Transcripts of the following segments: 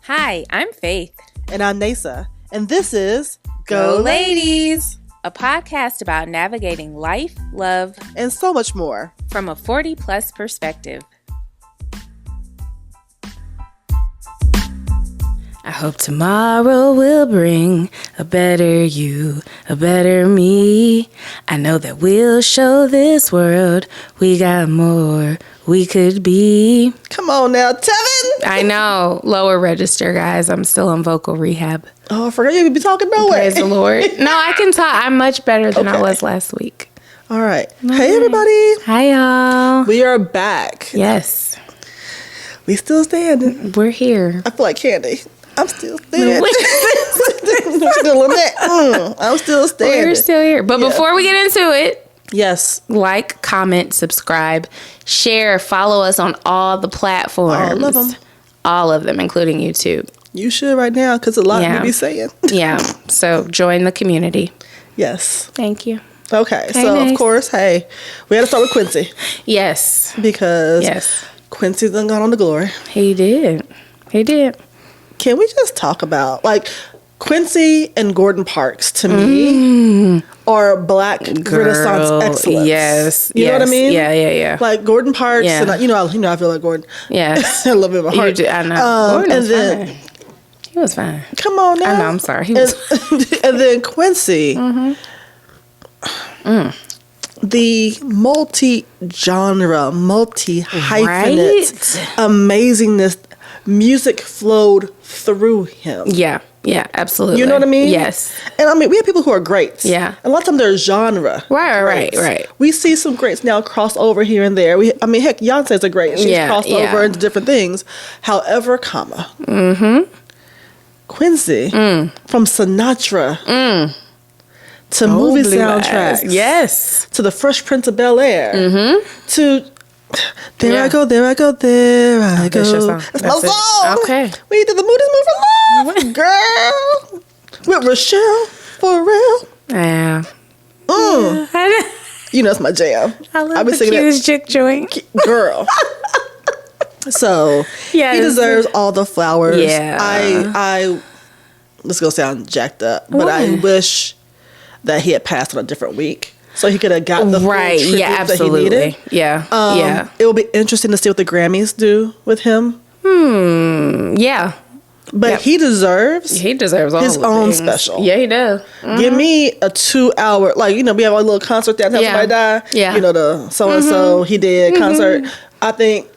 Hi, I'm Faith. And I'm Neysa. And this is Go Ladies, a podcast about navigating life, love, and so much more from a 40-plus perspective. I hope tomorrow will bring a better you, a better me. I know that we'll show this world we got more we could be. Come on now, Tevin! I know. Lower register, guys. I'm still on vocal rehab. Oh, I forgot you could be talking no way. Praise the Lord. No, I can talk. I'm much better than I was last week. All right. Hey, everybody. Hi, y'all. We are back. Yes. We still standing. We're here. I feel like candy. I'm still standing. I'm still standing. We're still here. But before we get into it, yes, like, comment, subscribe, share, follow us on all the platforms. All of them. All of them, including YouTube. You should right now because a lot we be saying. Yeah. So join the community. Yes. Thank you. Okay. So, nice. Of course, hey, we had to start with Quincy. Yes. Because Quincy done gone on to glory. He did. He did. Can we just talk about, like, Quincy and Gordon Parks, to me, are Black Renaissance excellence. Yes. You know what I mean? Yeah. Like, Gordon Parks, and I feel like Gordon. Yes. I love him in my heart. I know. Gordon was fine. He was fine. Come on now. I know, I'm sorry. He was and then Quincy, the multi-genre, multi-hyphenate amazingness, music flowed through him. Yeah, absolutely. You know what I mean? Yes. And I mean, we have people who are greats. Yeah. And a lot of times they're genre. Right. We see some greats now cross over here and there. Heck, Beyonce's a great. She's crossed over into different things. However, Quincy, from Sinatra to movie soundtracks. Yes. To the Fresh Prince of Bel-Air. To... There I go. That's your song. That's my song. Okay. We did the Moody's Move for Love, girl. With Rochelle, for real. Yeah. You know, it's my jam. I love the cutest chick joint. Girl. So, he deserves all the flowers. Yeah. I this is going to sound jacked up, but I wish that he had passed on a different week. So he could have got the full tribute that he needed. Yeah. It will be interesting to see what the Grammys do with him. Yeah. But he deserves all his own special. Yeah, he does. Give me a 2-hour, we have a little concert downtown. Somebody died. Yeah. You know, the so-and-so he did concert. I think.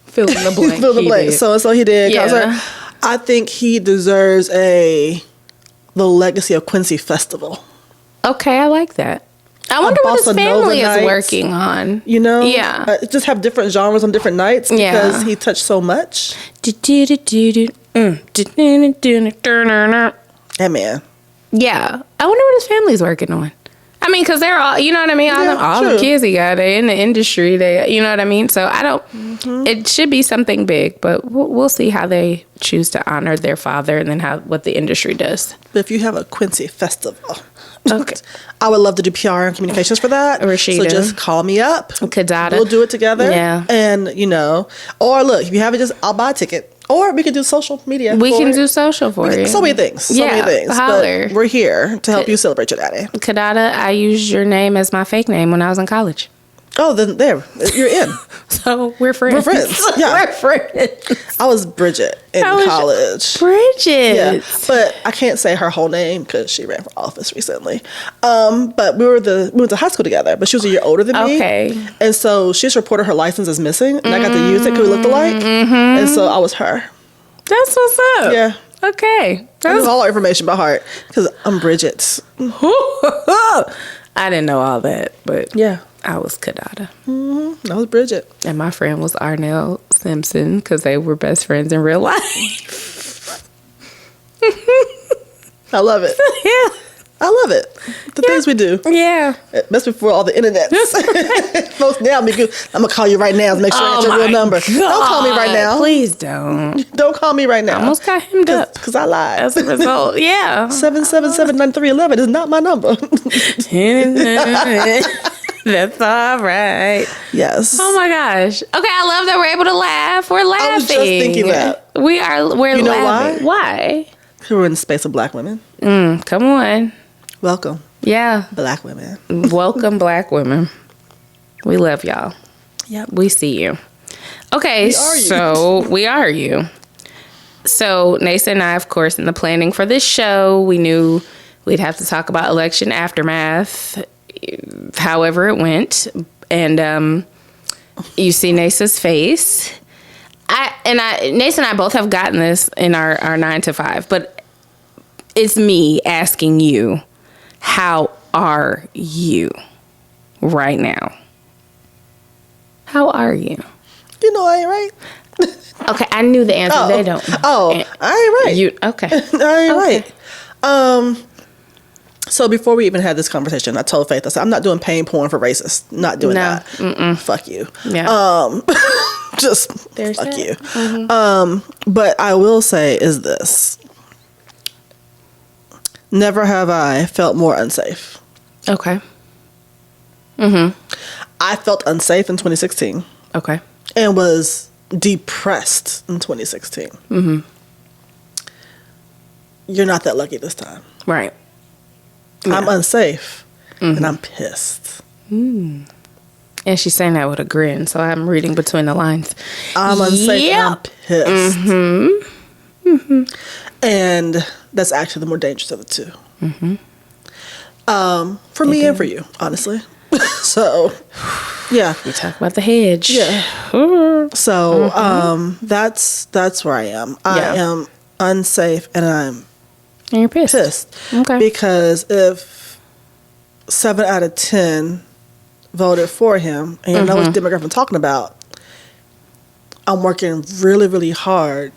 Fill in the blank. Fill the blank. So-and-so he did concert. I think he deserves the Legacy of Quincy Festival. Okay, I like that. I wonder what his family is working on. You know? Yeah. Just have different genres on different nights because he touched so much. That man. Yeah. I wonder what his family's working on. I mean, because they're all, you know what I mean? All the kids he got, they're in the industry. You know what I mean? So I don't, it should be something big, but we'll see how they choose to honor their father and then what the industry does. But if you have a Quincy festival, okay, I would love to do PR and communications for that. Rashida. So just call me up. Kadada. We'll do it together. Yeah. And, or look, if you have it, I'll buy a ticket. Or we can do social media. We can do social for you. So many things. Holler. But we're here to help you celebrate your daddy. Kadada, I used your name as my fake name when I was in college. Oh, then there. You're in. So we're friends. Yeah. We're friends. I was Bridget in college. Bridget. Yeah. But I can't say her whole name because she ran for office recently. But we went to high school together, but she was a year older than me. Okay. And so she just reported her license as missing, and I got to use it because we looked alike. And so I was her. That's what's up. Yeah. Okay. I know all our information by heart because I'm Bridget. I didn't know all that, but yeah. I was Kadada. I was Bridget. And my friend was Arnell Simpson because they were best friends in real life. I love it. Yeah. I love it. The things we do. Yeah. That's before all the internets. Folks, now I'm going to call you right now to make sure I get your real number. God. Don't call me right now. Please don't. Don't call me right now. I almost got hemmed up. Because I lied. As a result, yeah. 777-9311 is not my number. That's all right. Yes. Oh my gosh. Okay, I love that we're able to laugh. We're laughing. I was just thinking that. We're you know laughing. Why? We're in the space of black women. Come on. Welcome. Yeah. Black women. Welcome, black women. We love y'all. Yep. We see you. Okay, so we are you. So Neysa and I, of course, in the planning for this show, we knew we'd have to talk about election aftermath, however it went. And you see Neysa's face. Neysa and I both have gotten this in our 9 to 5, but it's me asking you, how are you right now? How are you? You know I ain't right. Okay, I knew the answer. They don't. Oh, I ain't right. You okay? I ain't right. So before we even had this conversation, I told Faith, I said, I'm not doing pain porn for racists. Not doing that. Mm-mm. Fuck you. Yeah. Just There's fuck that. you. Mm-hmm. But I will say is this. Never have I felt more unsafe. Okay. Mm-hmm. I felt unsafe in 2016. Okay. And was depressed in 2016. Mm-hmm. You're not that lucky this time. Right. Yeah. I'm unsafe, and I'm pissed. Mm. And she's saying that with a grin, so I'm reading between the lines. I'm unsafe, and I'm pissed. Mm-hmm. Mm-hmm. And that's actually the more dangerous of the two. Mm-hmm. For me and for you, honestly. So, yeah. We talk about the hedge. Yeah. So, that's where I am. I am unsafe, and you're pissed. Okay. Because if 7 out of 10 voted for him, and you know which demographic I'm talking about, I'm working really, really hard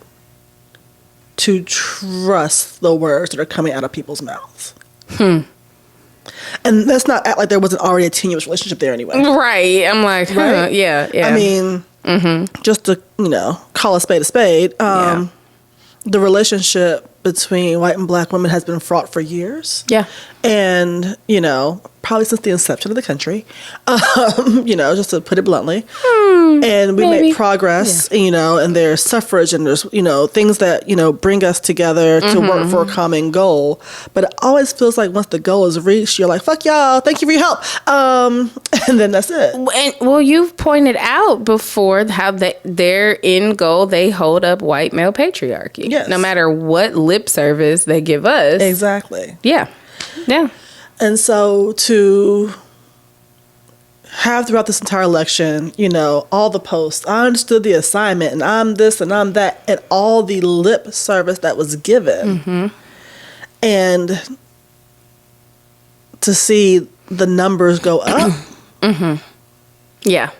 to trust the words that are coming out of people's mouths. And let's not act like there wasn't already a tenuous relationship there anyway. Right. I'm like, right? Yeah. I mean, just to, call a spade, the relationship between white and black women has been fraught for years. Yeah. And, probably since the inception of the country, just to put it bluntly. And we make progress, and there's suffrage and there's, things that, bring us together to work for a common goal. But it always feels like once the goal is reached, you're like, fuck y'all, thank you for your help. And then that's it. And, you've pointed out before how their end goal, they hold up white male patriarchy. Yes. No matter what lip service they give us. Exactly. Yeah. Yeah. And so to have throughout this entire election, all the posts, I understood the assignment and I'm this and I'm that, and all the lip service that was given. And to see the numbers go up. Yeah.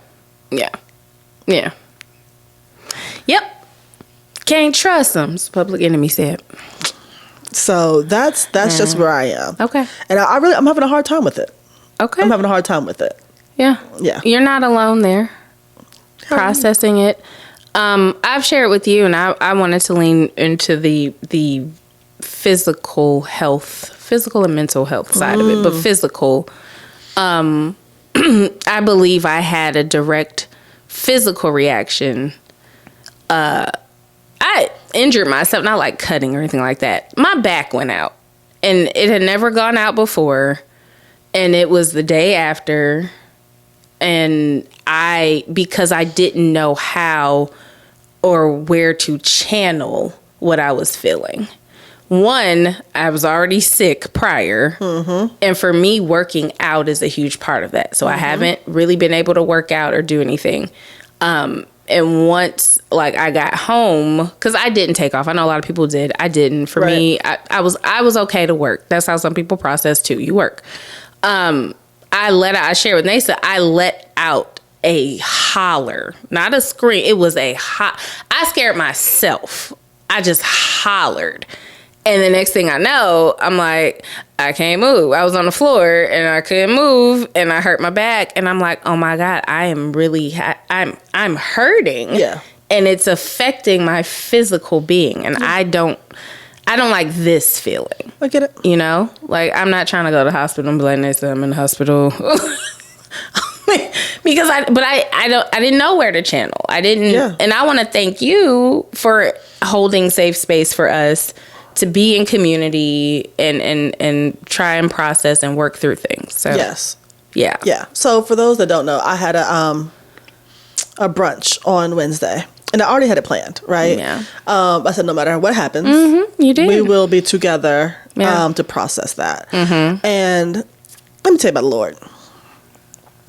Yeah. Yeah. Yep. Can't trust them, Public Enemy said. So that's just where I am. Okay. And I'm having a hard time with it. Okay. I'm having a hard time with it. Yeah. Yeah. You're not alone there. Processing it. I've shared with you, and I wanted to lean into the physical and mental health side of it, but physical. I believe I had a direct physical reaction. I injured myself, not like cutting or anything like that. My back went out, and it had never gone out before, and it was the day after, and because I didn't know how or where to channel what I was feeling. One, I was already sick prior, and for me, working out is a huge part of that. So I haven't really been able to work out or do anything. And once, I got home, because I didn't take off. I know a lot of people did. I didn't. For me, I was okay to work. That's how some people process too. You work. I shared with Neysa, I let out a holler, not a scream. It was I scared myself. I just hollered. And the next thing I know, I'm like, I can't move. I was on the floor and I couldn't move and I hurt my back. And I'm like, oh my God, I am really, I'm hurting. Yeah. And it's affecting my physical being. And I don't like this feeling. I get it. I'm not trying to go to the hospital and be like, Neysa, I'm in the hospital. because I didn't know where to channel. I didn't, and I want to thank you for holding safe space for us to be in community and try and process and work through things. So yeah. So for those that don't know, I had a brunch on Wednesday. And I already had it planned, right? Yeah. I said, no matter what happens, you did. we will be together to process that. And let me tell you about the Lord.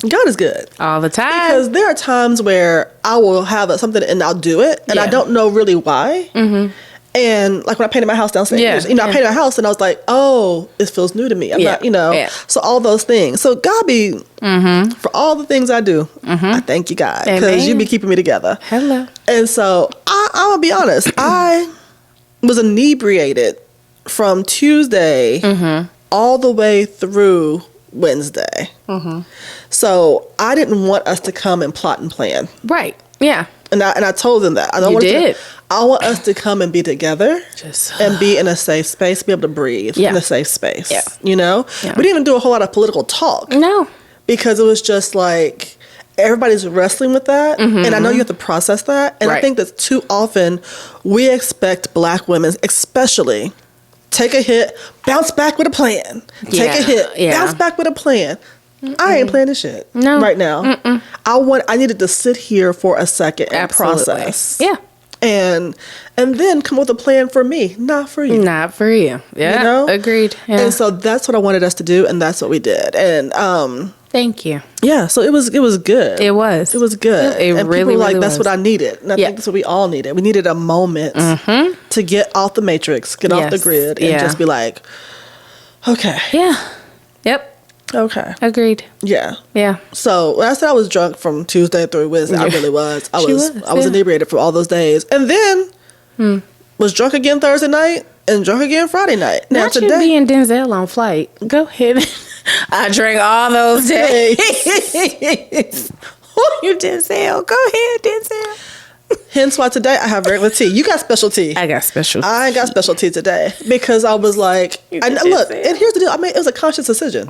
God is good. All the time. Because there are times where I will have something and I'll do it, and I don't know really why. And like when I painted my house downstairs, I painted my house and I was like, oh, it feels new to me. I'm not, so all those things. So God be, for all the things I do, I thank you, God, because you be keeping me together. Hello. And so I'm going to be honest, I was inebriated from Tuesday all the way through Wednesday. So I didn't want us to come and plot and plan. Right. Yeah. And I told them that. I want us to come and be together and be in a safe space, be able to breathe in a safe space. Yeah. You know? Yeah. We didn't even do a whole lot of political talk. No. Because it was just like everybody's wrestling with that. And I know you have to process that. And I think that too often we expect Black women, especially, take a hit, bounce back with a plan. Take a hit, bounce back with a plan. I ain't playing this shit right now. I needed to sit here for a second and process. Yeah. And then come up with a plan for me, not for you. Not for you. Yeah. You know? Agreed. Yeah. And so that's what I wanted us to do, and that's what we did. And thank you. Yeah, so it was good. It was. It was good. It and really, people were like, really that's was. what I needed. And I think that's what we all needed. We needed a moment to get off the matrix, get off the grid, and just be like, okay. Yeah. Yep. Okay. Agreed. Yeah. Yeah. So when I said I was drunk from Tuesday through Wednesday, I really was. I was inebriated for all those days. And then was drunk again Thursday night and drunk again Friday night. Now today, you being Denzel on flight. Go ahead. I drank all those days. You Denzel. Go ahead, Denzel. Hence why today I have regular tea. You got special tea. I got special tea. I ain't got special tea today because I was like, look, and here's the deal. I mean, it was a conscious decision.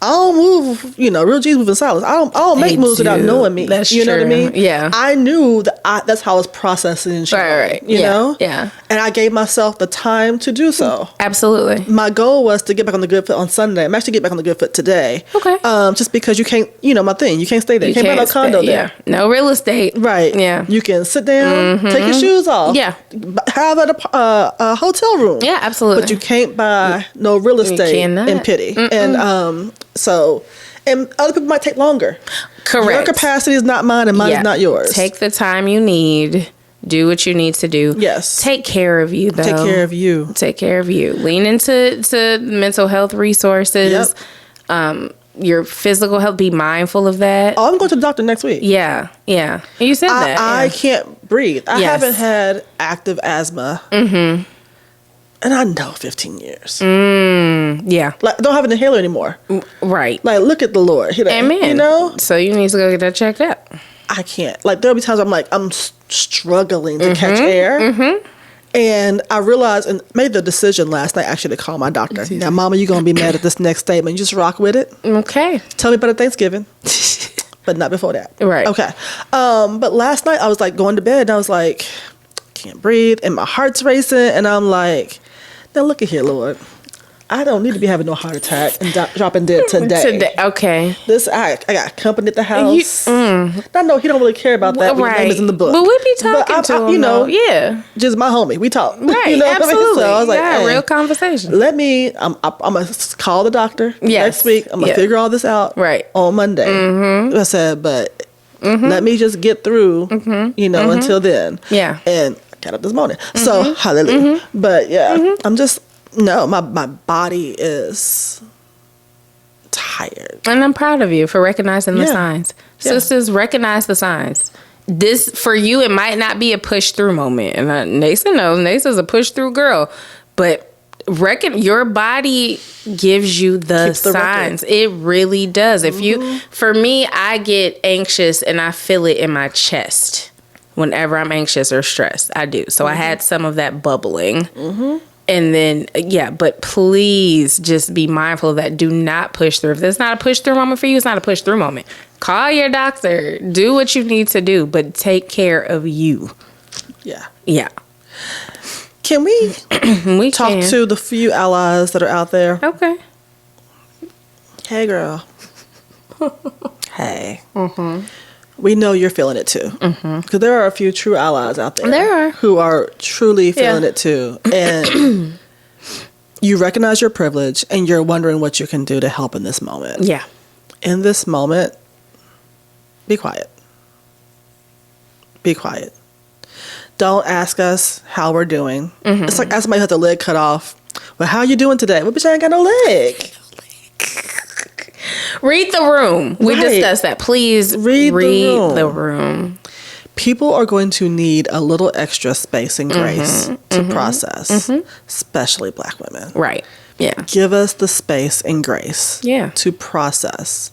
I don't move, real G's move in silence. I don't make moves without knowing me. That's you know what I mean? Yeah. I knew that that's how I was processing and shit. Right. You know? Yeah. And I gave myself the time to do so. Absolutely. My goal was to get back on the good foot on Sunday. I'm actually getting back on the good foot today. Okay. Just because you can't, my thing, you can't stay there. You can't buy no condo there. No real estate. Right. Yeah. You can sit down, take your shoes off. Yeah. Have a hotel room. Yeah, absolutely. But you can't buy no real estate in Pity. And and other people might take longer. Correct. Your capacity is not mine and mine is not yours. Take the time you need. Do what you need to do. Yes. Take care of you, though. Take care of you. Take care of you. Lean into mental health resources. Yep. Your physical health. Be mindful of that. Oh, I'm going to the doctor next week. Yeah. Yeah. You said that. I can't breathe. I haven't had active asthma. And I know 15 years. Yeah. Like, I don't have an inhaler anymore. Right. Like, look at the Lord. Amen. So you need to go get that checked out. I can't. Like, there'll be times I'm like, I'm struggling to catch air. And I realized and made the decision last night actually to call my doctor. Now, Mama, you're going to be mad at this next statement. You just rock with it. Okay. Tell me about it Thanksgiving. But not before that. Right. Okay. But last night I was like going to bed and I was like, can't breathe. And my heart's racing. And I'm like, now look at here, Lord. I don't need to be having no heart attack and dropping dead today. Okay. I got company at the house. I know he don't really care about that. Right. Your name is in the book. But we be talking to him, yeah. Just my homie. We talk. Right. Absolutely. What I mean? So I was like, hey, real conversation. I'm going to call the doctor next week. I'm going to figure all this out on Monday. I said, but let me just get through, until then. Yeah. And I got up this morning. So, hallelujah. But yeah, I'm just, my body is tired. And I'm proud of you for recognizing the signs. Sisters, recognize the signs. This, for you, it might not be a push through moment. And Neysa knows. Neysa's a push through girl. But your body gives you the signs. It really does. For me, I get anxious and I feel it in my chest whenever I'm anxious or stressed. I do. So I had some of that bubbling. And then, but please just be mindful of that. Do not push through. If it's not a push through moment for you, it's not a push through moment. Call your doctor. Do what you need to do, but take care of you. Yeah. Yeah. Can we talk to the few allies that are out there? Okay. Hey, girl. Hey. Mm-hmm. We know you're feeling it too. Because there are a few true allies out there. There are. Who are truly feeling it too. And you recognize your privilege and you're wondering what you can do to help in this moment. Yeah. In this moment, be quiet. Be quiet. Don't ask us how we're doing. It's like asking somebody who has the leg cut off. Well, how you doing today? Well, bitch, I ain't got no leg. Read the room. We discussed that. Please read the room. People are going to need a little extra space and grace to process, especially Black women. Right. Yeah. Give us the space and grace to process.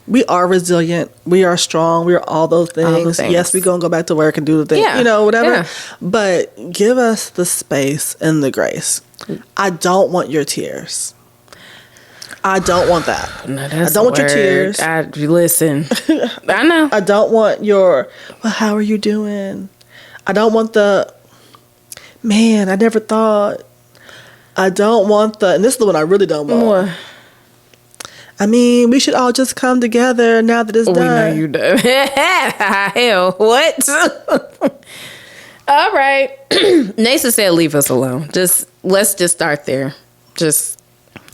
We are resilient. We are strong. We are all those things. Yes, we're going to go back to work and do the thing, whatever. Yeah. But give us the space and the grace. I don't want your tears. I don't want that. No, I don't want your tears. Listen, I know. I don't want your, well, how are you doing? I don't want the, man, I never thought. I don't want the, and this is the one I really don't want. What? I mean, we should all just come together now that it's done. We know you done. Hell, what? All right. Neysa said leave us alone. Let's just start there.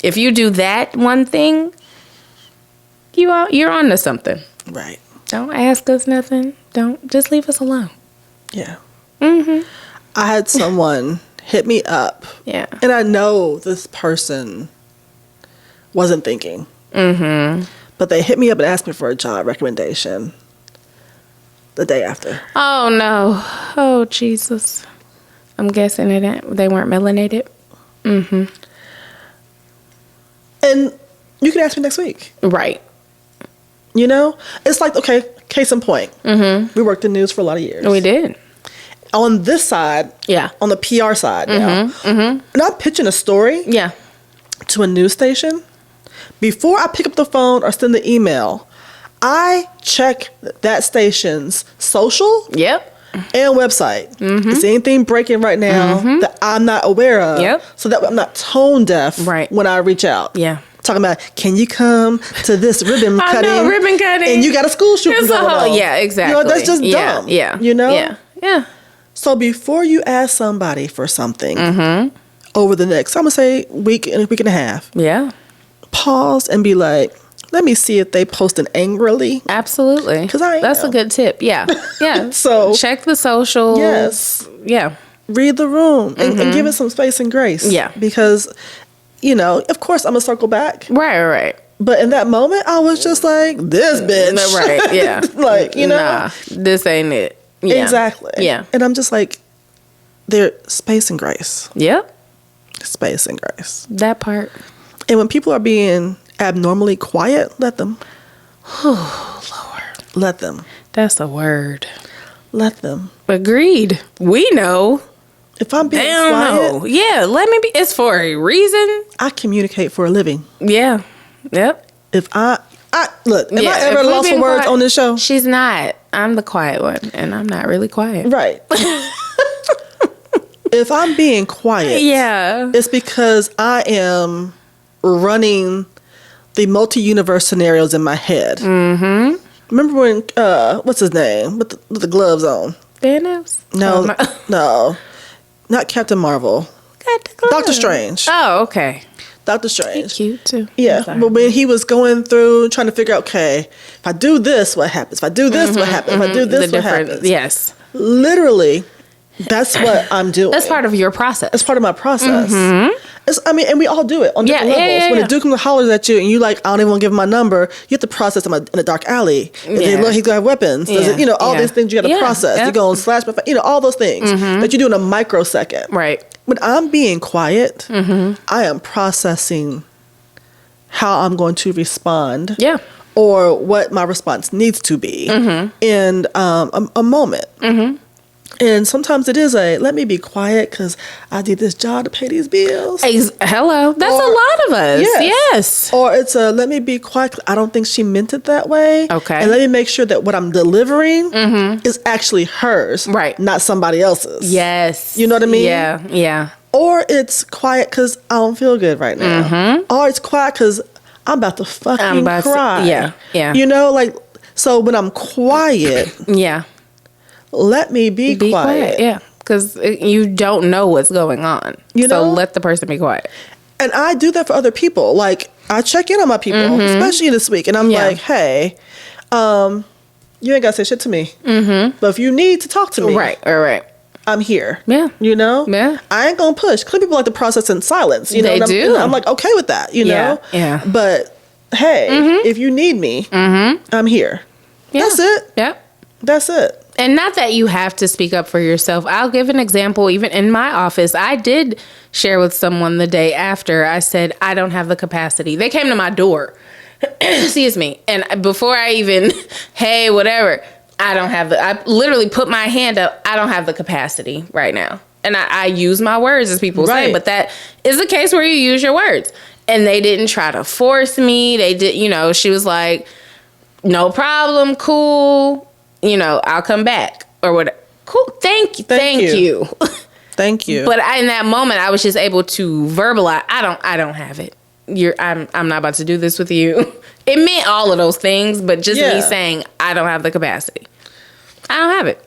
If you do that one thing, you're on to something. Right. Don't ask us nothing. Just leave us alone. Yeah. I had someone hit me up. Yeah. And I know this person wasn't thinking. But they hit me up and asked me for a job recommendation the day after. Oh, no. Oh, Jesus. I'm guessing they weren't melanated. And you can ask me next week. Right. You know? It's like, okay, case in point. We worked in news for a lot of years. We did. On this side, on the PR side now, and I'm pitching a story to a news station. Before I pick up the phone or send the email, I check that station's social and website. Is anything breaking right now that I'm not aware of? So that I'm not tone deaf when I reach out. Talking about, can you come to this ribbon cutting? I know, ribbon cutting. And you got a school shooting going on. Yeah, exactly. You know, that's just dumb. Yeah. You know? Yeah. So before you ask somebody for something over the next, I'm going to say week and a half. Yeah. Pause and be like, let me see if they posting angrily. Absolutely. Because that's a good tip. Yeah. So check the socials. Yes. Yeah. Read the room and give it some space and grace. Yeah. Because, of course I'm going to circle back. Right. But in that moment, I was just like, this bitch. Right. Yeah. Nah, this ain't it. Yeah. Exactly. Yeah. And I'm just like, there's space and grace. Yep. Space and grace. That part. And when people are being abnormally quiet, let them. Oh, Lord. Let them. That's a word. Let them. Agreed. We know. If I'm being quiet. Yeah, let me be. It's for a reason. I communicate for a living. Yeah. Yep. If I look, am I ever lost for words on this show? She's not. I'm the quiet one, and I'm not really quiet. Right. If I'm being quiet, it's because I am running the multi-universe scenarios in my head. Remember when what's his name with the gloves on? Thanos? No, not Captain Marvel. Doctor Strange. Oh, okay. Doctor Strange. He's cute too. Yeah, but when he was going through trying to figure out, okay, if I do this, what happens? If I do this, what happens? If I do this, what happens? Yes. Literally, that's what I'm doing. That's part of your process. That's part of my process. And we all do it on different levels. When a dude comes and hollers at you and you like, I don't even want to give him my number, you have to process him in a dark alley. He's going to have weapons. All these things you got to process. You're going to slash, all those things that you do in a microsecond. Right. When I'm being quiet, I am processing how I'm going to respond. Yeah. Or what my response needs to be in a moment. And sometimes it is let me be quiet because I need this job to pay these bills. Hello. That's a lot of us. Yes. Or it's let me be quiet. I don't think she meant it that way. Okay. And let me make sure that what I'm delivering is actually hers. Right. Not somebody else's. Yes. You know what I mean? Yeah. Yeah. Or it's quiet because I don't feel good right now. Or it's quiet because I'm about to fucking cry. Yeah. You know, like, so when I'm quiet. Yeah. Let me be quiet. Yeah. Because you don't know what's going on. So let the person be quiet. And I do that for other people. Like, I check in on my people, especially this week. And I'm like, hey, you ain't got to say shit to me. But if you need to talk to me. Right. I'm here. Yeah. You know? Yeah. I ain't going to push. Clearly people like to process in silence. You know they do. I'm like, okay with that, you know? Yeah. But, hey, if you need me, I'm here. Yeah. That's it. Yep. That's it. And not that you have to speak up for yourself. I'll give an example. Even in my office, I did share with someone the day after. I said, I don't have the capacity. They came to my door. Excuse me. And before I even, hey, whatever, I literally put my hand up. I don't have the capacity right now. And I use my words, as people say. But that is the case where you use your words. And they didn't try to force me. They did, she was like, no problem, cool. I'll come back or whatever. Cool. Thank you. Thank you. But in that moment, I was just able to verbalize. I don't have it. I'm not about to do this with you. It meant all of those things, but just me saying I don't have the capacity. I don't have it.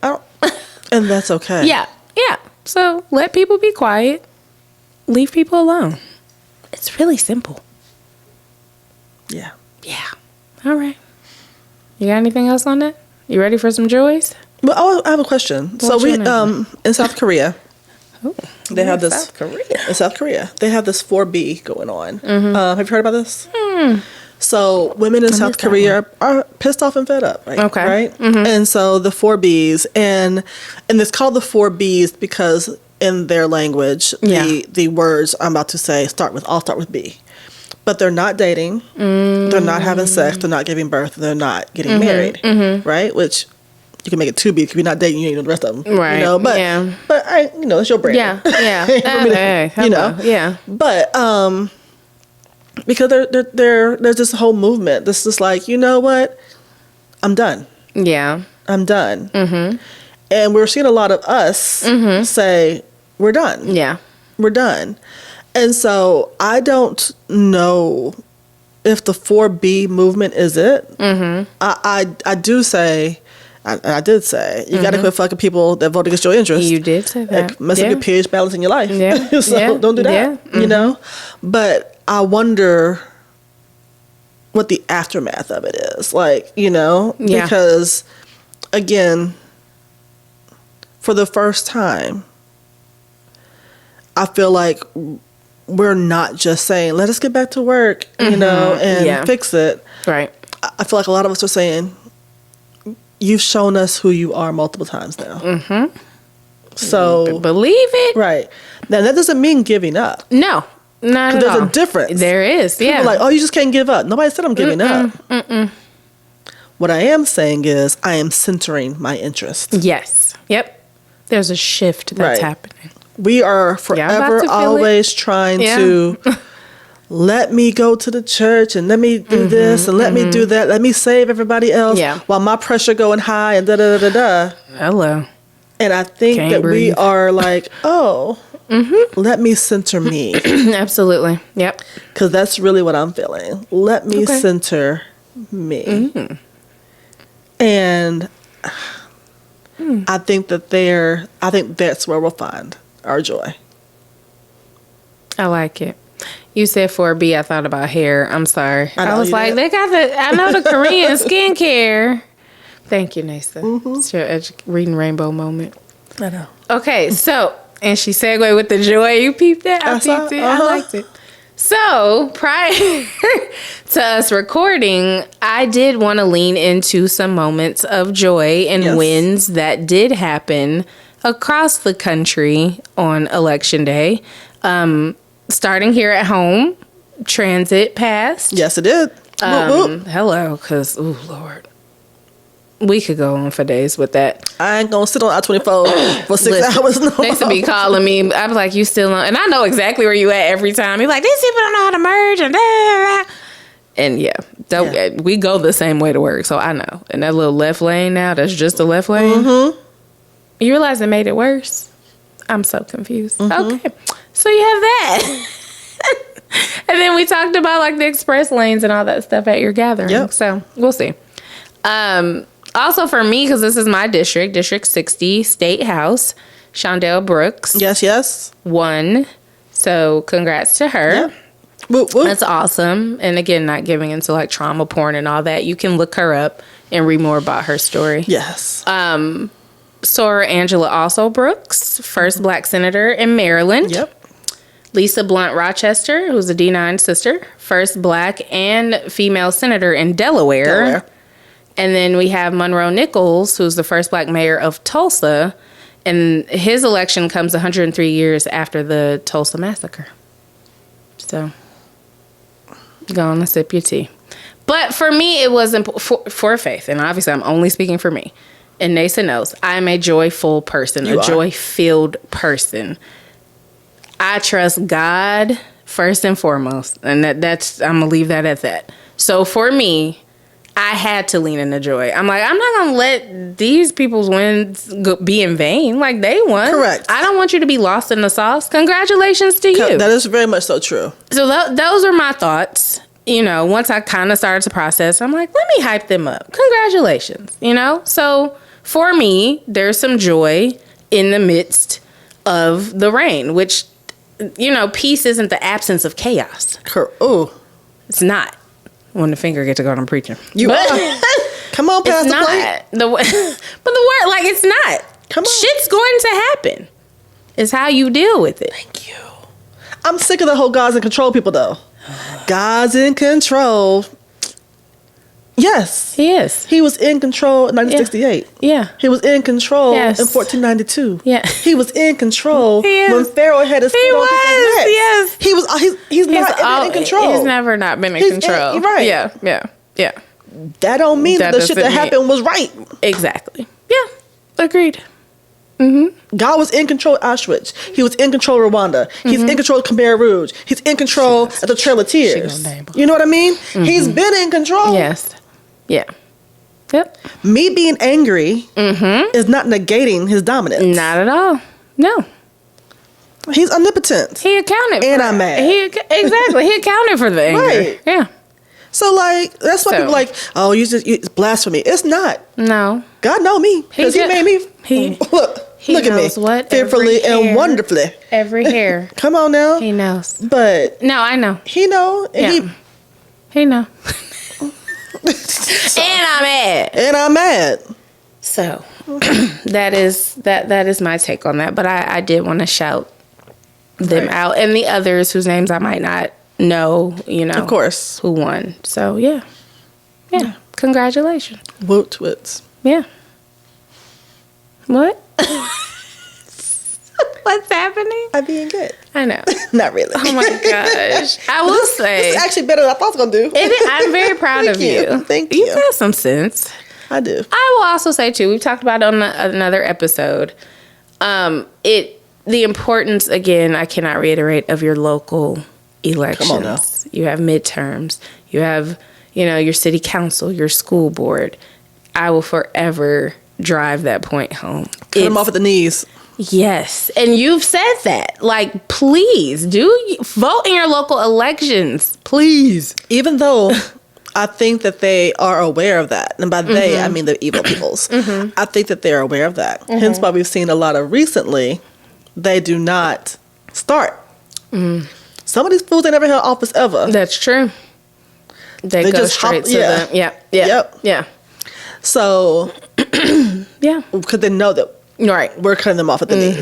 And that's okay. Yeah. So let people be quiet. Leave people alone. It's really simple. Yeah. All right. You got anything else on that? You ready for some joys? Well, I have a question. So we in South Korea, they have this. South Korea. In South Korea, they have this 4B going on. Have you heard about this? So women in South Korea are pissed off and fed up. Right? Okay. Right. And so the 4Bs and it's called the 4Bs because in their language, the words I'm about to say all start with B. But they're not dating. They're not having sex. They're not giving birth. They're not getting married. Right? Which you can make it 2B because you're not dating. You ain't know the rest of them. Right. But it's your brand. Yeah. Yeah. But because there's this whole movement. This is like, you know what? I'm done. Yeah. I'm done. And we're seeing a lot of us say, we're done. Yeah. We're done. And so I don't know if the 4B movement is it. I do say, I did say, you got to quit fucking people that vote against your interests. You did say that. Like, mess up your pH balance in your life. Yeah. So don't do that, you know? But I wonder what the aftermath of it is. Like, because, again, for the first time, I feel like we're not just saying, let us get back to work, and fix it. Right. I feel like a lot of us are saying, you've shown us who you are multiple times now. So believe it. Right. Now, that doesn't mean giving up. No, not at all. There's a difference. There is, People are like, oh, you just can't give up. Nobody said I'm giving up. What I am saying is I am centering my interest. Yes. Yep. There's a shift that's happening. We are forever always trying to let me go to the church and let me do this and let me do that. Let me save everybody else while my pressure going high and da-da-da-da-da. Hello. And I think that we are like, let me center me. Absolutely. Yep. Because that's really what I'm feeling. Let me center me. And I think that's where we'll find our joy. I like it. You said 4B, I thought about hair. I'm sorry. I was like, they got I know the Korean skincare. Thank you, Neysa. It's your reading rainbow moment. I know. Okay, so, and she segued with the joy. You peeped that? I peeped it. I liked it. So, prior to us recording, I did want to lean into some moments of joy and wins that did happen across the country on Election Day. Starting here at home, transit passed. Yes, it did. Hello, because, oh, Lord. We could go on for days with that. I ain't gonna sit on I-24 for 6 hours. No. They used to be calling me. I was like, you still on? And I know exactly where you at every time. You're like, these people don't know how to merge and And we go the same way to work, so I know. And that little left lane now, that's just the left lane. Mm-hmm. You realize it made it worse? I'm so confused. Mm-hmm. Okay, so you have that. And then we talked about like the express lanes and all that stuff at your gathering. Yep. So we'll see. Also for me, because this is my district, District 60, State House, Shondell Brooks. Yes. Won. So congrats to her. Yep. Whoop, whoop. That's awesome. And again, not giving into like trauma porn and all that. You can look her up and read more about her story. Yes. Sora Angela also Brooks, first black senator in Maryland. Yep. Lisa Blunt Rochester, who's a D9 sister, first black and female senator in Delaware. And then we have Monroe Nichols, who's the first black mayor of Tulsa. And his election comes 103 years after the Tulsa massacre. So, go on and sip your tea. But for me, it was for faith. And obviously, I'm only speaking for me. And Neysa knows, I'm a joyful person, joy-filled person. I trust God first and foremost, and that's I'm gonna leave that at that. So for me, I had to lean into joy. I'm like, I'm not gonna let these people's wins be in vain. Like they won. Correct. I don't want you to be lost in the sauce. Congratulations to you. That is very much so true. So those are my thoughts. You know, once I kind of started to process, I'm like, let me hype them up. Congratulations. You know, so for me, there's some joy in the midst of the rain, which. You know, peace isn't the absence of chaos. Oh, it's not. When the finger gets to go on preaching, come on, Pastor. It's not but the word, like, it's not. Come on, shit's going to happen. It's how you deal with it. Thank you. I'm sick of the whole God's in control people, though. God's in control. Yes, he is. He was in control in 1968. Yeah. He was in control in 1492. Yeah. He was in control when Pharaoh had his foot on people's necks. Yes. He was. He's not in control. He's never not been in control. Right. Yeah. That don't mean that the shit that happened was right. Exactly. Yeah. Agreed. Mm-hmm. God was in control of Auschwitz. He was in control of Rwanda. He's in control of Khmer Rouge. He's in control of the Trail of Tears. You know what I mean? Mm-hmm. He's been in control. Yes. Yeah. Yep. Me being angry is not negating his dominance. Not at all. No. He's omnipotent. He accounted and I'm mad. Exactly. He accounted for the anger. Right. Yeah. So, like, that's why people like, oh, it's blasphemy. It's not. No. God know me. Because he made me. Look at me. What? Fearfully and wonderfully. Every hair. Come on now. He knows. But. No, I know. He know. And he know. So, and I'm mad. So that is my take on that. But I did want to shout them out and the others whose names I might not know, you know, of course, who won. So yeah. Congratulations. Woot twits. Yeah. What? What's happening? I'm being good. I know. Not really. Oh my gosh. I will say. This is actually better than I thought it was going to do. I'm very proud of you. Thank you. You've got some sense. I do. I will also say, too, we've talked about it on another episode. The importance, again, I cannot reiterate, of your local elections. Come on now. You have midterms. You have, your city council, your school board. I will forever drive that point home. Cut them off at the knees. Yes. And you've said that. Like, please vote in your local elections. Please. Even though I think that they are aware of that. And by they, I mean the evil peoples. I think that they're aware of that. Hence why we've seen a lot of recently, they do not start. Some of these fools, they never held office ever. That's true. They go just straight to them. Yeah. So, because they know that we're cutting them off at the knees,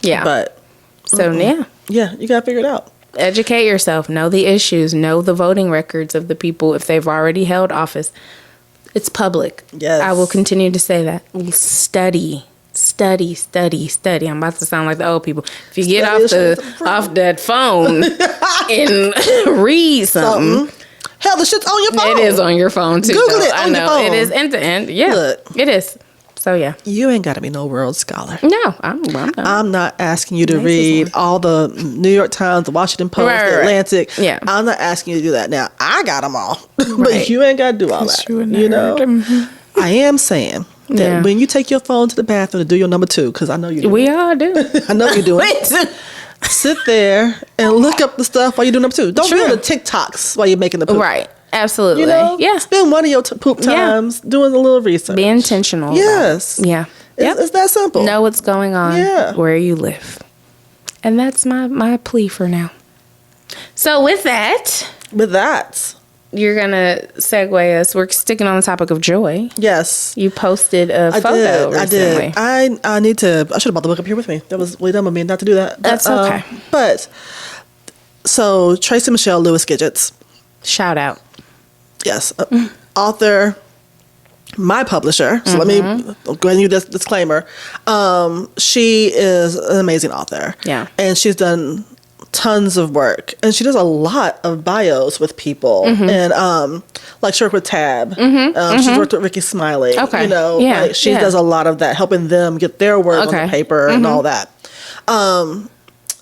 Yeah. But. So, Yeah, you got to figure it out. Educate yourself. Know the issues. Know the voting records of the people if they've already held office. It's public. Yes. I will continue to say that. Study. I'm about to sound like the old people. If you get off that phone and read something, Hell, the shit's on your phone. It is on your phone too. Google it I on know your phone. it is end to end. Yeah, Look. it is. So yeah, You ain't got to be no world scholar. no, I'm not. I'm not asking you to Neysa's read all the New York Times, the Washington Post, Right. the Atlantic. Yeah. I'm not asking you to do that. Now, I got them all. Right. But you ain't got to do all that. You know? I am saying that Yeah. when you take your phone to the bathroom to do your number 2, because I know you do. We all do. I know you do it. Sit there and look up the stuff while you do number 2. Don't Sure. do the TikToks while you're making the poop. Right. Absolutely. You know? Yeah. Spend one of your poop times doing a little research. Be intentional. Yes. About it. Yeah. It's that simple. Know what's going on Yeah. where you live. And that's my plea for now. So with that, With that, you're going to segue us. We're sticking on the topic of joy. yes. You posted a photo recently. I need to. I should have brought the book up here with me. That was way dumb of me not to do that. That's okay. But so Tracy Michelle Lewis Gidgets, Shout out. yes, author, my publisher. So let me go ahead and use this disclaimer. She is an amazing author. Yeah. And she's done tons of work, and she does a lot of bios with people, and like she worked with Tab. She's worked with Ricky Smiley. Okay. You know, Yeah, like she yeah. does a lot of that, helping them get their work on Okay. the paper and all that.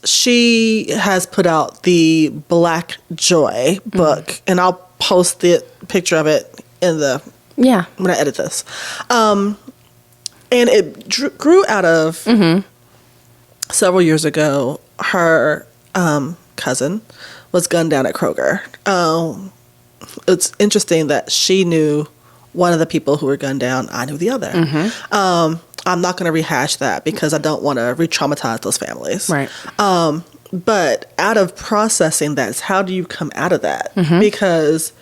She has put out the Black Joy book, and I'll post the picture of it in the Yeah. when I edit this. And it grew out of several years ago. Her cousin was gunned down at Kroger. It's interesting that she knew one of the people who were gunned down. I knew the other. I'm not going to rehash that because I don't want to re-traumatize those families. Right. But out of processing that, how do you come out of that? Because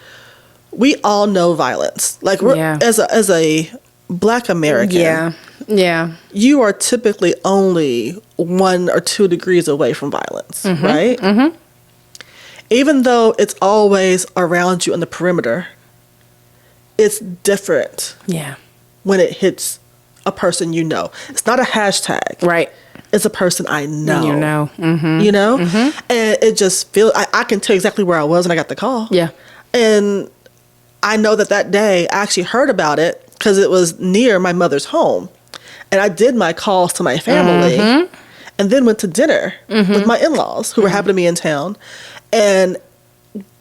we all know violence. Like we're, Yeah. as a Black American, Yeah. Yeah. you are typically only 1 or 2 degrees away from violence, right? Even though it's always around you on the perimeter, it's different Yeah. when it hits a person you know. It's not a hashtag. Right. It's a person I know. You know. Mm-hmm. You know? And it just feels, I can tell exactly where I was when I got the call. Yeah. And I know that day I actually heard about it because it was near my mother's home. And I did my calls to my family and then went to dinner with my in-laws who were happening to be in town and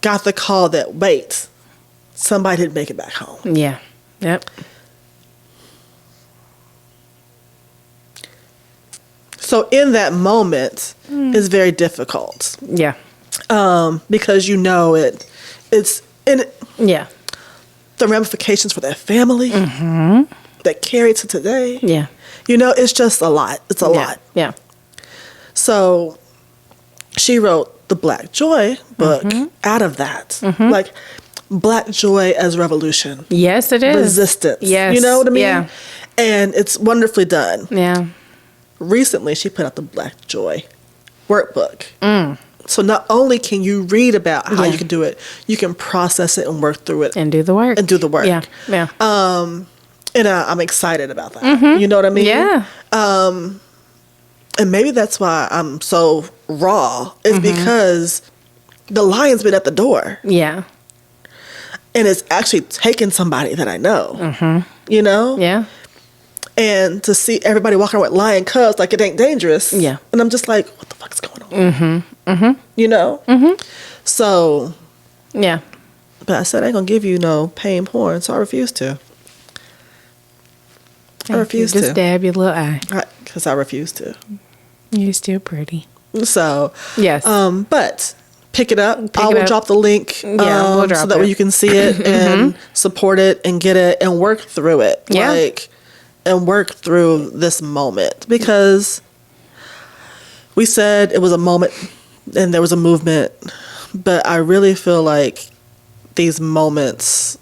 got the call that, wait, somebody didn't make it back home. Yeah. Yep. So in that moment, it's very difficult Yeah. because you know it's in Yeah. the ramifications for their family that carry to today. Yeah. You know, it's just a lot. It's a lot. Yeah. So she wrote the Black Joy book out of that. Like Black Joy as revolution. Yes, it is. Resistance. Yes. You know what I mean? Yeah. And it's wonderfully done. Yeah. Recently, she put out the Black Joy workbook. So not only can you read about how you can do it, you can process it and work through it. And do the work. And do the work. Yeah. Yeah. And I'm excited about that. You know what I mean? Yeah. And maybe that's why I'm so raw, is because the lion's been at the door. Yeah. And it's actually taken somebody that I know. You know? Yeah. And to see everybody walking around with lion cubs like it ain't dangerous. Yeah. And I'm just like, what the fuck's going on? You know? So, Yeah. but I said, I ain't going to give you no pain porn, so I refuse to. I refuse Just to. dab your little eye. Because I refuse to. You're still pretty. So, Yes. But pick it up. Pick I it will up. drop the link We'll drop so that way it. you can see it and support it and get it and work through it. Yeah. And work through this moment, because we said it was a moment and there was a movement, but I really feel like these moments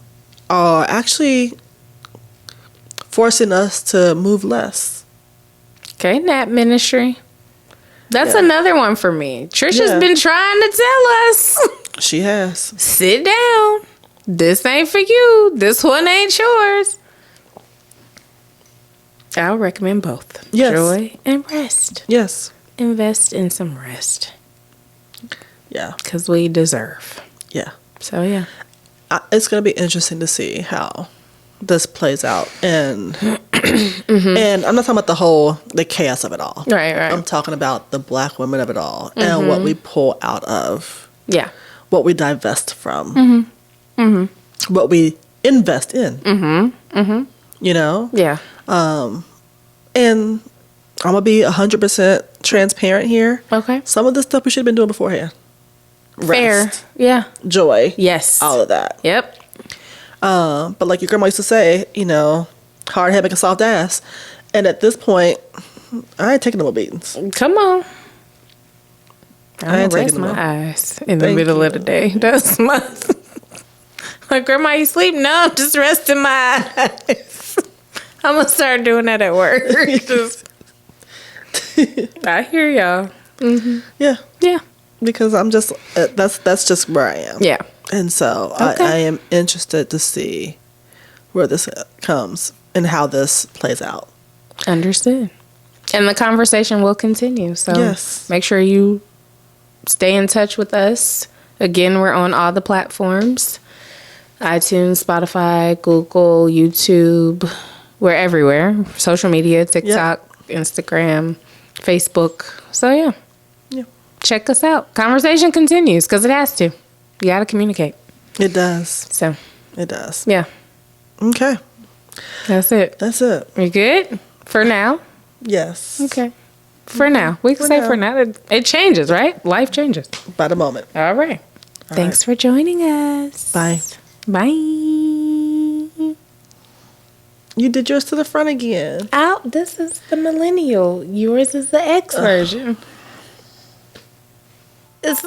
are actually forcing us to move less. Okay, nap ministry. That's another one for me. Trisha's Yeah. been trying to tell us. She has. Sit down. This ain't for you. This one ain't yours. I'll recommend both. Yes. Joy and rest. Yes. Invest in some rest. Yeah. Because we deserve. Yeah. So, yeah. it's going to be interesting to see how this plays out, and and I'm not talking about the chaos of it all. Right. I'm talking about the Black women of it all and what we pull out of. Yeah. What we divest from. What we invest in. You know? Yeah. And I'm going to be 100% transparent here. Okay. Some of this stuff we should have been doing beforehand. Fair. Rest, Yeah. joy. Yes. All of that. Yep. But like your grandma used to say, you know, hard head make a soft ass. And at this point, I ain't taking no more beatings. Come on. I ain't rest taking my no more. eyes in the middle of the day. That's my... Like, grandma, you sleep? No, I'm just resting my eyes. I'm going to start doing that at work. I hear y'all. Yeah. Yeah. Because I'm just, that's just where I am. Yeah. And so Okay. I am interested to see where this comes and how this plays out. Understood. And the conversation will continue. So Yes. make sure you stay in touch with us. Again, we're on all the platforms. iTunes, Spotify, Google, YouTube. We're everywhere. Social media, TikTok, Instagram, Facebook. So yeah. Check us out. Conversation continues because it has to. You got to communicate. It does. So. It does. Yeah. Okay. That's it. That's it. You good? For now? Yes. Okay. For now. We can For say now. for now. It changes, right? Life changes. By the moment. All right. Thanks for joining us. Bye. Bye. You did yours to the front again. Out. This is the millennial. Yours is the X version. It's